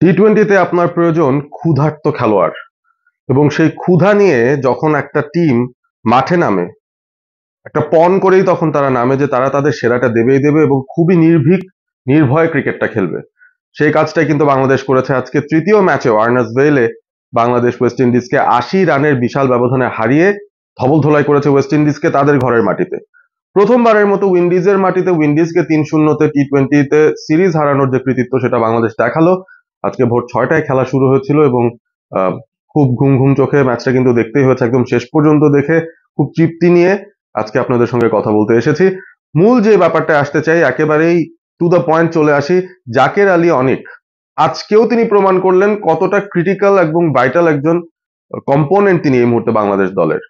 টি-টোয়েন্টিতে আপনার প্রয়োজন ক্ষুধার্ত খেলোয়াড় এবং সেই ক্ষুধা নিয়ে যখন একটা টিম মাঠে নামে, একটা পণ করেই তখন তারা নামে যে তারা তাদের সেরাটা দেবেই দেবে এবং খুবই নির্ভীক নির্ভয়ে ক্রিকেটটা খেলবে। সেই কাজটাই কিন্তু বাংলাদেশ করেছে। আজকে তৃতীয় ম্যাচেও আর্নেস্ট ভেইলে বাংলাদেশ ওয়েস্ট ইন্ডিজকে ৮০ রানের বিশাল ব্যবধানে হারিয়ে ধবলধোলাই করেছে ওয়েস্ট ইন্ডিজকে তাদের ঘরের মাটিতে। প্রথমবারের মতো উইন্ডিজের মাটিতে উইন্ডিজকে ৩-০-তে টি-টোয়েন্টিতে সিরিজ হারানোর যে কৃতিত্ব সেটা বাংলাদেশ দেখালো। আজকে ভোর ৬টায় খেলা শুরু হয়েছিল এবং খুব ঘুম ঘুম চোখে ম্যাচটা কিন্তু দেখতেই হয়েছে একদম শেষ পর্যন্ত দেখে খুব তৃপ্তি নিয়ে আজকে আপনাদের সঙ্গে কথা বলতে এসেছি। মূল যে ব্যাপারটা আসতে চাই, একেবারেই টু দ্য পয়েন্ট চলে আসি। জাকের আলী অনিক আজকেও তিনি প্রমাণ করলেন কতটা ক্রিটিক্যাল এবং ভাইটাল একজন কম্পোনেন্ট তিনি এই মুহূর্তে বাংলাদেশ দলের।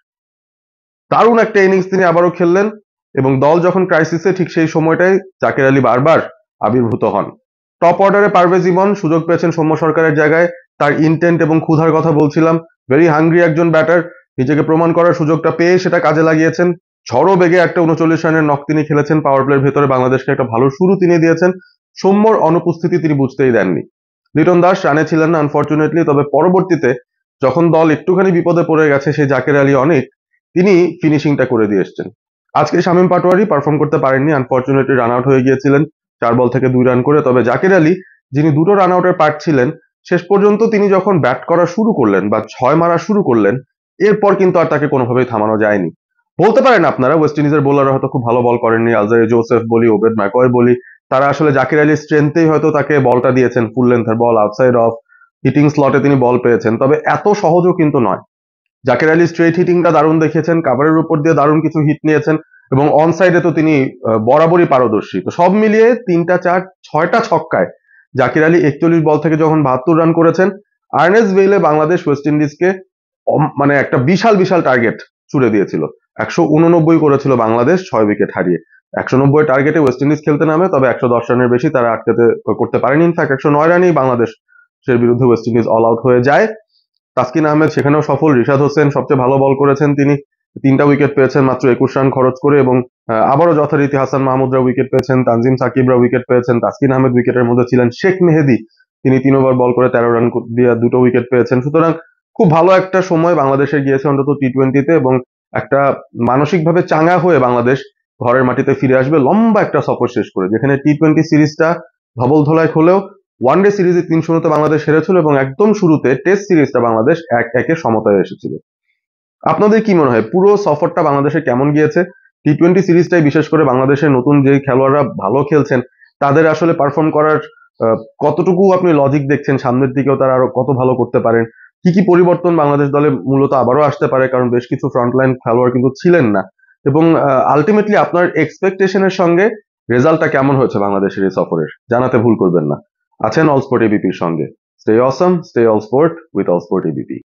দারুণ একটা ইনিংস তিনি আবারও খেললেন এবং দল যখন ক্রাইসিসে ঠিক সেই সময়টাই জাকের আলী বারবার আবির্ভূত হন। টপ অর্ডারে পারভেজ ইমন সুযোগ পেয়েছেন সৌম্য সরকারের জায়গায়। তার ইন্টেন্ট এবং ক্ষুধার কথা বলছিলাম। ভেরি হাংরি একজন ব্যাটার, নিজেকে প্রমাণ করার সুযোগটা পেয়ে সেটা কাজে লাগিয়েছেন। ঝড়ো বেগে একটা ৩৯ রানের নক তিনি খেলেছেন। পাওয়ার প্লের ভেতরে বাংলাদেশকে একটা ভালো শুরু তিনি দিয়েছেন। সৌম্যর অনুপস্থিতি তিনি বুঝতেই দেননি। লিটন দাস রানে ছিলেন না আনফর্চুনেটলি, তবে পরবর্তীতে যখন দল একটুখানি বিপদে পড়ে গেছে সেই জাকের আলী অনেক তিনি ফিনিশিংটা করে দিয়ে এসছেন। আজকে শামীম পাটোয়ারি পারফর্ম করতে পারেননি, আনফর্চুনেটলি রান আউট হয়ে গিয়েছিলেন ৪ বল থেকে ২ রান করে। তবে জাকের আলী যিনি দুটো রান আউটের পার্ট ছিলেন, শেষ পর্যন্ত তিনি যখন ব্যাট করা শুরু করলেন বা ৬ মারা শুরু করলেন, এরপর কিন্তু আর তাকে কোনোভাবেই থামানো যায়নি। বলতে পারেন আপনারা ওয়েস্ট ইন্ডিজের বোলাররা হয়তো খুব ভালো বল করেননি, আলজারি জোসেফ বলি, ওবেদ ম্যাকয় বলি, তারা আসলে জাকের আলীর স্ট্রেংথেই হয়তো তাকে বলটা দিয়েছেন, ফুল লেন্থের বল, আউটসাইড অফ হিটিং স্লটে তিনি বল পেয়েছেন। তবে এত সহজও কিন্তু নয়। জাকের আলী স্ট্রেট হিটিংটা দারুণ দেখিয়েছেন, কাভারের উপর দিয়ে দারুণ কিছু হিট নিয়েছেন এবং অন সাইডে তো তিনি বরাবরই পারদর্শী। তো সব মিলিয়ে ৩টা ৪ ৬টা ছক্কায় জাকির আলী ৪১ বল থেকে যখন ৭২ রান করেছেন। আর্নেস্ট ভেইলে বাংলাদেশ ওয়েস্ট ইন্ডিজকে মানে একটা বিশাল বিশাল টার্গেট ছুড়ে দিয়েছিল। ১৮৯ করেছিল বাংলাদেশ ৬ উইকেট হারিয়ে। ১৯০ টার্গেটে ওয়েস্ট ইন্ডিজ খেলতে নামে, তবে ১১০ রানের বেশি তারা করতে পারেনি। ইনফ্যাক্ট ১০৯ রানেই বাংলাদেশের বিরুদ্ধে ওয়েস্ট ইন্ডিজ অল আউট হয়ে যায়। তাসকিন আহমেদ সেখানেও সফল। রিশাদ হোসেন সবচেয়ে ভালো বল করেছেন, তিনি ৩টা উইকেট পেয়েছেন মাত্র ২১ রান খরচ করে এবং আবারও যথারীতি হাসান মাহমুদরা উইকেট পেয়েছেন, তানজিম সাকিবরা উইকেট পেয়েছেন, তাসকিন আহমেদ উইকেটের মধ্যে ছিলেন, শেখ মেহেদী তিনি ৩ ওভার বল করে ১৩ রান দিয়ে ২টো উইকেট পেয়েছেন। সুতরাং খুব ভালো একটা সময় বাংলাদেশের গিয়েছে অন্তত টি-টোয়েন্টিতে এবং একটা মানসিকভাবে চাঙ্গা হয়ে বাংলাদেশ ঘরের মাটিতে ফিরে আসবে লম্বা একটা সফর শেষ করে, যেখানে টি-টোয়েন্টি সিরিজটা ধবলধোলাই হলেও ওয়ানডে সিরিজে ৩-০তে বাংলাদেশ হেরেছিল এবং একদম শুরুতে টেস্ট সিরিজটা বাংলাদেশ ১-১ সমতায় এসেছিল। আপনাদের কি মনে হয় পুরো সফরটা বাংলাদেশে কেমন গিয়েছে? টি-টোয়েন্টি সিরিজটাই বিশেষ করে বাংলাদেশের নতুন যে খেলোয়াড়রা ভালো খেলছেন তাদের আসলে পারফর্ম করার কতটুকু আপনি লজিক দেখছেন? সামনের দিকেও তারা আরো কত ভালো করতে পারেন? কি কি পরিবর্তন বাংলাদেশ দলে মূলত আবারও আসতে পারে? কারণ বেশ কিছু ফ্রন্টলাইন খেলোয়াড় কিন্তু ছিলেন না। এবং আলটিমেটলি আপনার এক্সপেকটেশনের সঙ্গে রেজাল্টটা কেমন হয়েছে বাংলাদেশের এই সফরের? জানাতে ভুল করবেন না। আছেন অল স্পোর্ট এবিপির সঙ্গে। Stay Assam, stay all sport with all sport ABP.